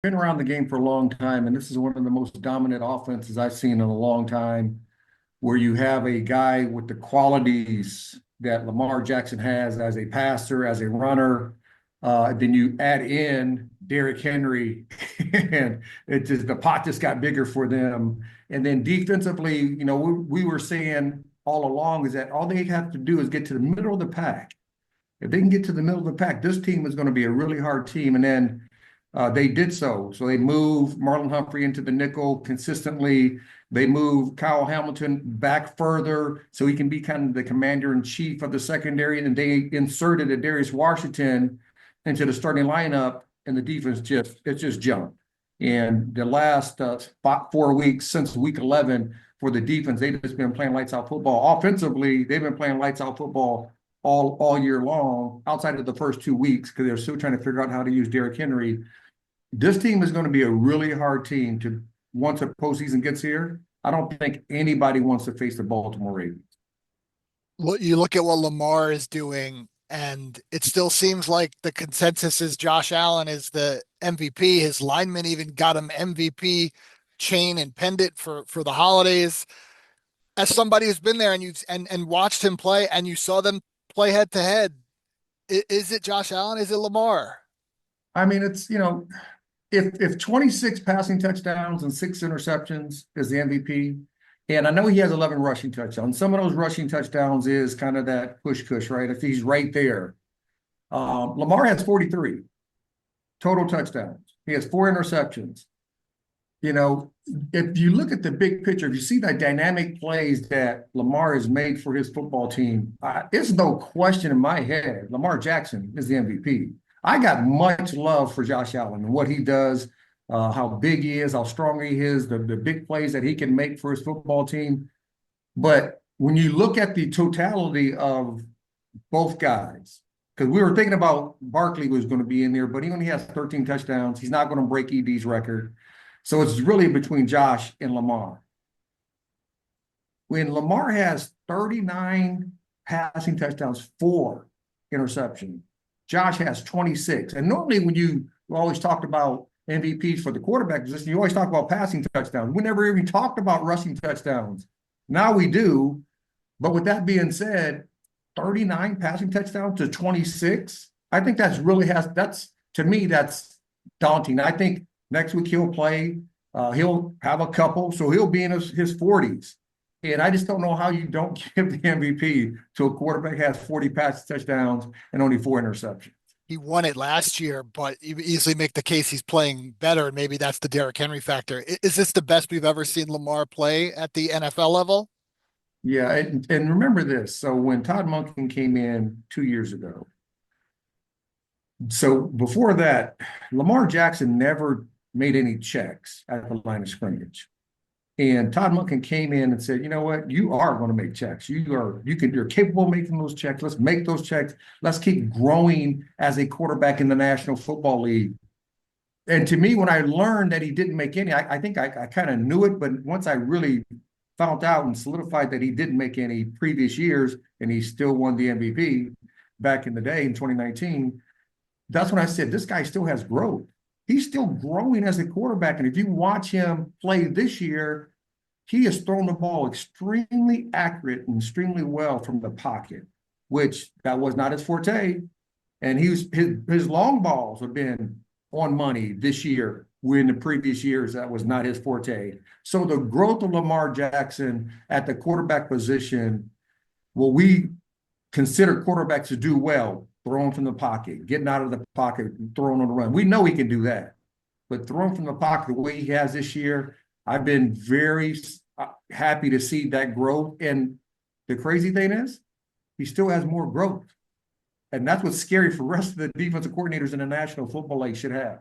Been around the game for a long time, and this is one of the most dominant offenses I've seen in a long time, where you have a guy with the qualities that Lamar Jackson has as a passer, as a runner. Then you add in Derrick Henry, and the pot just got bigger for them. And then defensively, we were saying all along is that all they have to do is get to the middle of the pack. If they can get to the middle of the pack, this team is going to be a really hard team. And then they did so. So they moved Marlon Humphrey into the nickel consistently. They moved Kyle Hamilton back further so he can be kind of the commander in chief of the secondary. And they inserted a Darius Washington into the starting lineup, and the defense just jumped. And the last 4 weeks since week 11 for the defense, they've just been playing lights out football. Offensively, they've been playing lights out football all year long, outside of the first 2 weeks, because they're still trying to figure out how to use Derrick Henry. This team is going to be a really hard team to once a postseason gets here. I don't think anybody wants to face the Baltimore Ravens. You look at what Lamar is doing, and it still seems like the consensus is Josh Allen is the MVP. His lineman even got him MVP chain and pendant for the holidays. As somebody who's been there and and watched him play, and you saw them play head to head, is it Josh Allen? Is it Lamar? I mean, it's, if 26 passing touchdowns and 6 interceptions is the MVP, and I know he has 11 rushing touchdowns. Some of those rushing touchdowns is kind of that push, right? If he's right there. Lamar has 43 total touchdowns. He has 4 interceptions. If you look at the big picture, if you see the dynamic plays that Lamar has made for his football team, it's no question in my head, Lamar Jackson is the MVP. I got much love for Josh Allen and what he does, how big he is, how strong he is, the big plays that he can make for his football team. But when you look at the totality of both guys, because we were thinking about Barkley was going to be in there, but he only has 13 touchdowns. He's not going to break ED's record. So it's really between Josh and Lamar. When Lamar has 39 passing touchdowns, 4 interceptions, Josh has 26. And normally when you always talked about MVPs for the quarterback position, you always talk about passing touchdowns. We never even talked about rushing touchdowns. Now we do. But with that being said, 39 passing touchdowns to 26, I think to me, that's daunting. I think next week he'll play. He'll have a couple, so he'll be in his 40s. And I just don't know how you don't give the MVP to a quarterback who has 40 passing touchdowns and only 4 interceptions. He won it last year, but you easily make the case he's playing better, and maybe that's the Derrick Henry factor. Is this the best we've ever seen Lamar play at the NFL level? Yeah, and remember this. So when Todd Monken came in 2 years ago, so before that, Lamar Jackson never made any checks at the line of scrimmage. And Todd Monken came in and said, you know what, you are going to make checks. You're capable of making those checks. Let's make those checks. Let's keep growing as a quarterback in the National Football League. And to me, when I learned that he didn't make any, I think I kind of knew it, but once I really found out and solidified that he didn't make any previous years, and he still won the MVP back in the day in 2019, that's when I said, this guy still has growth. He's still growing as a quarterback. And if you watch him play this year, he has thrown the ball extremely accurate and extremely well from the pocket, which that was not his forte. And his long balls have been on money this year, where in the previous years, that was not his forte. So the growth of Lamar Jackson at the quarterback position, what we consider quarterbacks to do well, throwing from the pocket, getting out of the pocket, throwing on the run. We know he can do that. But throwing from the pocket the way he has this year, I've been very happy to see that growth. And the crazy thing is, he still has more growth. And that's what's scary for the rest of the defensive coordinators in the National Football League should have.